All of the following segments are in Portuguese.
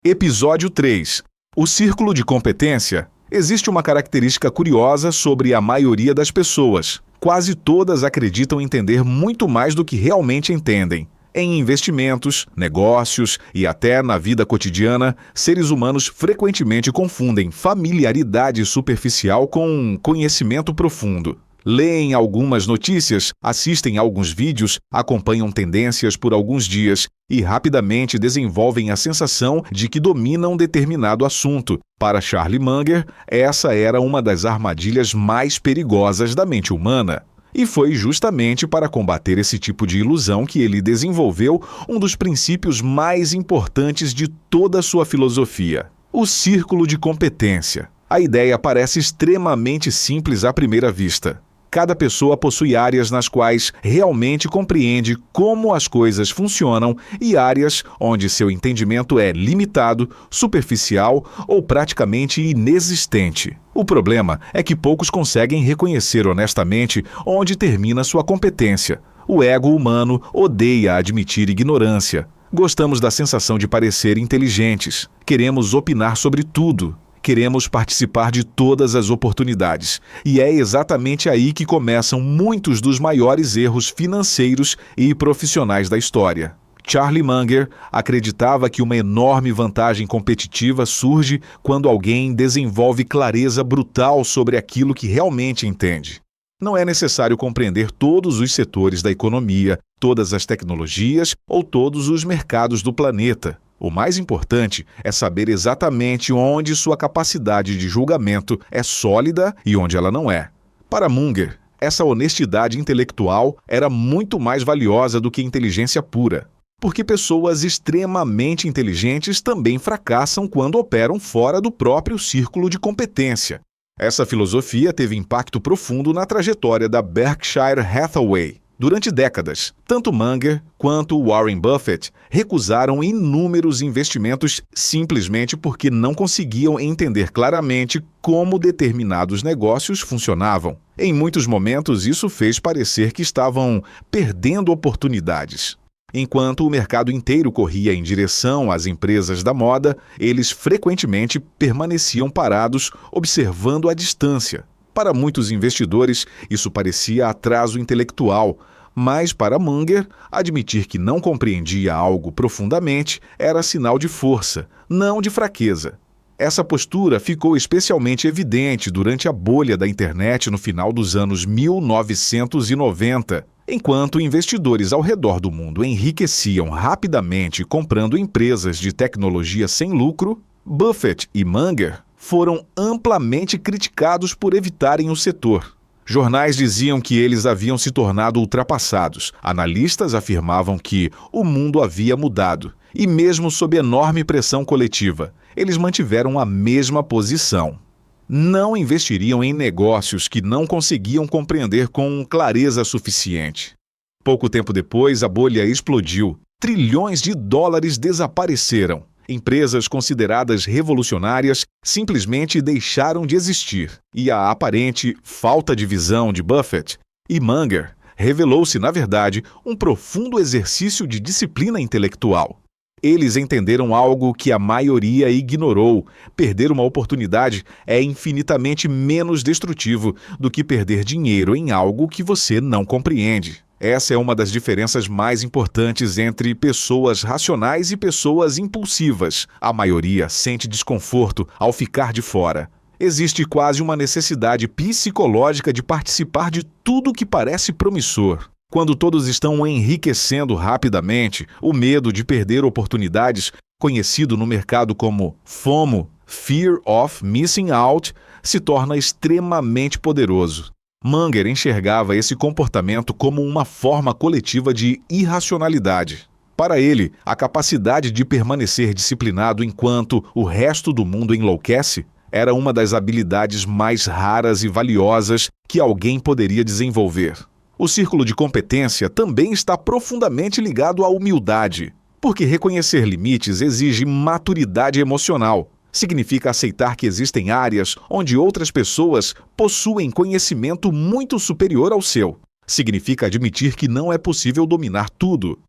Episódio 3. O círculo de competência. Existe uma característica curiosa sobre a maioria das pessoas. Quase todas acreditam entender muito mais do que realmente entendem. Em investimentos, negócios e até na vida cotidiana, seres humanos frequentemente confundem familiaridade superficial com conhecimento profundo. Leem algumas notícias, assistem a alguns vídeos, acompanham tendências por alguns dias e rapidamente desenvolvem a sensação de que dominam determinado assunto. Para Charlie Munger, essa era uma das armadilhas mais perigosas da mente humana. E foi justamente para combater esse tipo de ilusão que ele desenvolveu um dos princípios mais importantes de toda a sua filosofia: o círculo de competência. A ideia parece extremamente simples à primeira vista. Cada pessoa possui áreas nas quais realmente compreende como as coisas funcionam e áreas onde seu entendimento é limitado, superficial ou praticamente inexistente. O problema é que poucos conseguem reconhecer honestamente onde termina sua competência. O ego humano odeia admitir ignorância. Gostamos da sensação de parecer inteligentes. Queremos opinar sobre tudo. Queremos participar de todas as oportunidades. E é exatamente aí que começam muitos dos maiores erros financeiros e profissionais da história. Charlie Munger acreditava que uma enorme vantagem competitiva surge quando alguém desenvolve clareza brutal sobre aquilo que realmente entende. Não é necessário compreender todos os setores da economia, todas as tecnologias ou todos os mercados do planeta. O mais importante é saber exatamente onde sua capacidade de julgamento é sólida e onde ela não é. Para Munger, essa honestidade intelectual era muito mais valiosa do que inteligência pura, porque pessoas extremamente inteligentes também fracassam quando operam fora do próprio círculo de competência. Essa filosofia teve impacto profundo na trajetória da Berkshire Hathaway. Durante décadas, tanto Munger quanto Warren Buffett recusaram inúmeros investimentos simplesmente porque não conseguiam entender claramente como determinados negócios funcionavam. Em muitos momentos, isso fez parecer que estavam perdendo oportunidades. Enquanto o mercado inteiro corria em direção às empresas da moda, eles frequentemente permaneciam parados, observando à distância. Para muitos investidores, isso parecia atraso intelectual, mas para Munger, admitir que não compreendia algo profundamente era sinal de força, não de fraqueza. Essa postura ficou especialmente evidente durante a bolha da internet no final dos anos 1990. Enquanto investidores ao redor do mundo enriqueciam rapidamente comprando empresas de tecnologia sem lucro, Buffett e Munger foram amplamente criticados por evitarem o setor. Jornais diziam que eles haviam se tornado ultrapassados. Analistas afirmavam que o mundo havia mudado. E mesmo sob enorme pressão coletiva, eles mantiveram a mesma posição. Não investiriam em negócios que não conseguiam compreender com clareza suficiente. Pouco tempo depois, a bolha explodiu. Trilhões de dólares desapareceram. Empresas consideradas revolucionárias simplesmente deixaram de existir. E a aparente falta de visão de Buffett e Munger revelou-se, na verdade, um profundo exercício de disciplina intelectual. Eles entenderam algo que a maioria ignorou. Perder uma oportunidade é infinitamente menos destrutivo do que perder dinheiro em algo que você não compreende. Essa é uma das diferenças mais importantes entre pessoas racionais e pessoas impulsivas. A maioria sente desconforto ao ficar de fora. Existe quase uma necessidade psicológica de participar de tudo que parece promissor. Quando todos estão enriquecendo rapidamente, o medo de perder oportunidades, conhecido no mercado como FOMO, Fear of Missing Out, se torna extremamente poderoso. Munger enxergava esse comportamento como uma forma coletiva de irracionalidade. Para ele, a capacidade de permanecer disciplinado enquanto o resto do mundo enlouquece era uma das habilidades mais raras e valiosas que alguém poderia desenvolver. O círculo de competência também está profundamente ligado à humildade, porque reconhecer limites exige maturidade emocional. Significa aceitar que existem áreas onde outras pessoas possuem conhecimento muito superior ao seu. Significa admitir que não é possível dominar tudo.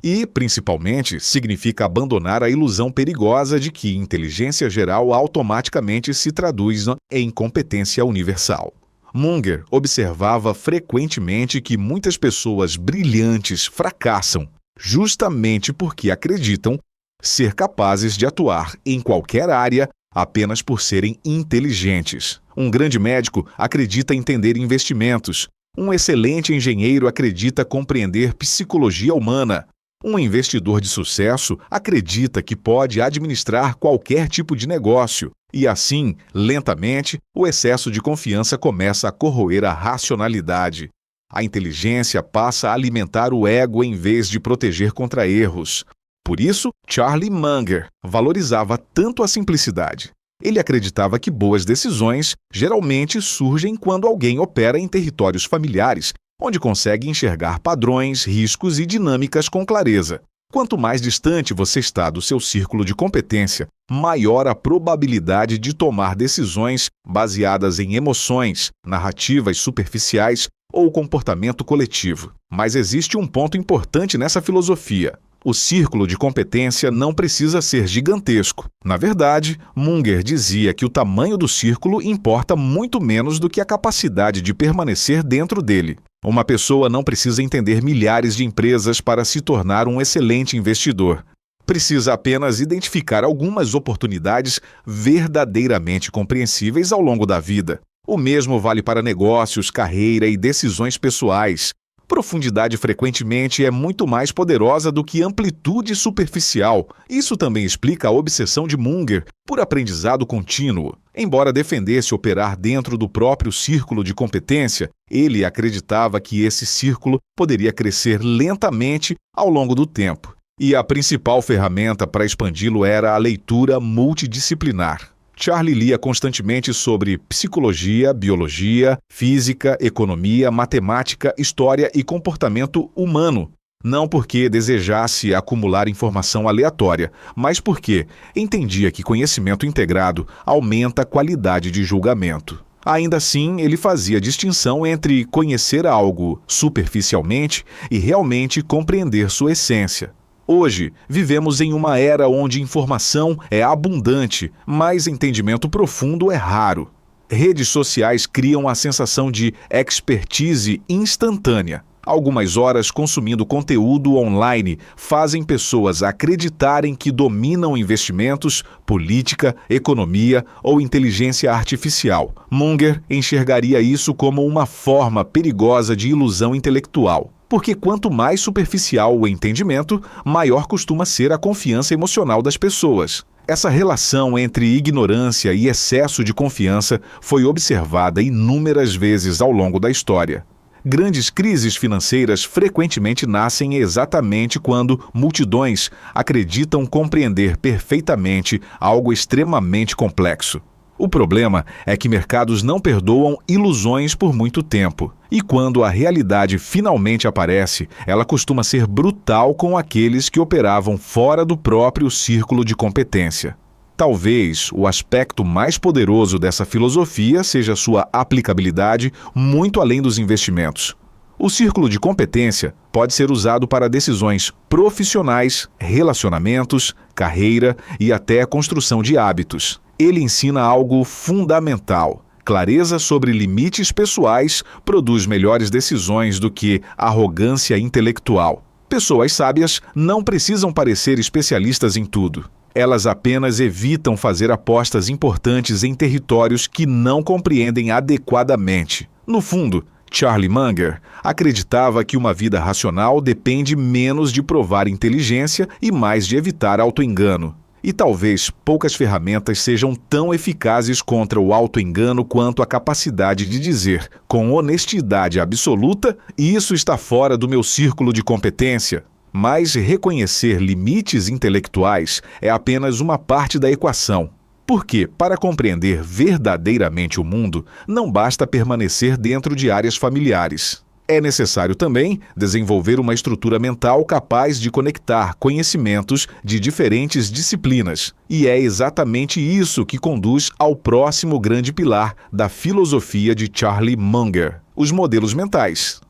E, principalmente, significa abandonar a ilusão perigosa de que inteligência geral automaticamente se traduz em competência universal. Munger observava frequentemente que muitas pessoas brilhantes fracassam justamente porque acreditam ser capazes de atuar em qualquer área apenas por serem inteligentes. Um grande médico acredita entender investimentos. Um excelente engenheiro acredita compreender psicologia humana. Um investidor de sucesso acredita que pode administrar qualquer tipo de negócio. E assim, lentamente, o excesso de confiança começa a corroer a racionalidade. A inteligência passa a alimentar o ego em vez de proteger contra erros. Por isso, Charlie Munger valorizava tanto a simplicidade. Ele acreditava que boas decisões geralmente surgem quando alguém opera em territórios familiares, onde consegue enxergar padrões, riscos e dinâmicas com clareza. Quanto mais distante você está do seu círculo de competência, maior a probabilidade de tomar decisões baseadas em emoções, narrativas superficiais ou comportamento coletivo. Mas existe um ponto importante nessa filosofia. O círculo de competência não precisa ser gigantesco. Na verdade, Munger dizia que o tamanho do círculo importa muito menos do que a capacidade de permanecer dentro dele. Uma pessoa não precisa entender milhares de empresas para se tornar um excelente investidor. Precisa apenas identificar algumas oportunidades verdadeiramente compreensíveis ao longo da vida. O mesmo vale para negócios, carreira e decisões pessoais. Profundidade frequentemente é muito mais poderosa do que amplitude superficial. Isso também explica a obsessão de Munger por aprendizado contínuo. Embora defendesse operar dentro do próprio círculo de competência, ele acreditava que esse círculo poderia crescer lentamente ao longo do tempo. E a principal ferramenta para expandi-lo era a leitura multidisciplinar. Charlie lia constantemente sobre psicologia, biologia, física, economia, matemática, história e comportamento humano. Não porque desejasse acumular informação aleatória, mas porque entendia que conhecimento integrado aumenta a qualidade de julgamento. Ainda assim, ele fazia distinção entre conhecer algo superficialmente e realmente compreender sua essência. Hoje, vivemos em uma era onde informação é abundante, mas entendimento profundo é raro. Redes sociais criam a sensação de expertise instantânea. Algumas horas consumindo conteúdo online fazem pessoas acreditarem que dominam investimentos, política, economia ou inteligência artificial. Munger enxergaria isso como uma forma perigosa de ilusão intelectual. Porque quanto mais superficial o entendimento, maior costuma ser a confiança emocional das pessoas. Essa relação entre ignorância e excesso de confiança foi observada inúmeras vezes ao longo da história. Grandes crises financeiras frequentemente nascem exatamente quando multidões acreditam compreender perfeitamente algo extremamente complexo. O problema é que mercados não perdoam ilusões por muito tempo. E quando a realidade finalmente aparece, ela costuma ser brutal com aqueles que operavam fora do próprio círculo de competência. Talvez o aspecto mais poderoso dessa filosofia seja sua aplicabilidade muito além dos investimentos. O círculo de competência pode ser usado para decisões profissionais, relacionamentos, carreira e até a construção de hábitos. Ele ensina algo fundamental. Clareza sobre limites pessoais produz melhores decisões do que arrogância intelectual. Pessoas sábias não precisam parecer especialistas em tudo. Elas apenas evitam fazer apostas importantes em territórios que não compreendem adequadamente. No fundo, Charlie Munger acreditava que uma vida racional depende menos de provar inteligência e mais de evitar auto-engano. E talvez poucas ferramentas sejam tão eficazes contra o auto-engano quanto a capacidade de dizer, com honestidade absoluta, isso está fora do meu círculo de competência. Mas reconhecer limites intelectuais é apenas uma parte da equação. Porque, para compreender verdadeiramente o mundo, não basta permanecer dentro de áreas familiares. É necessário também desenvolver uma estrutura mental capaz de conectar conhecimentos de diferentes disciplinas. E é exatamente isso que conduz ao próximo grande pilar da filosofia de Charlie Munger: os modelos mentais.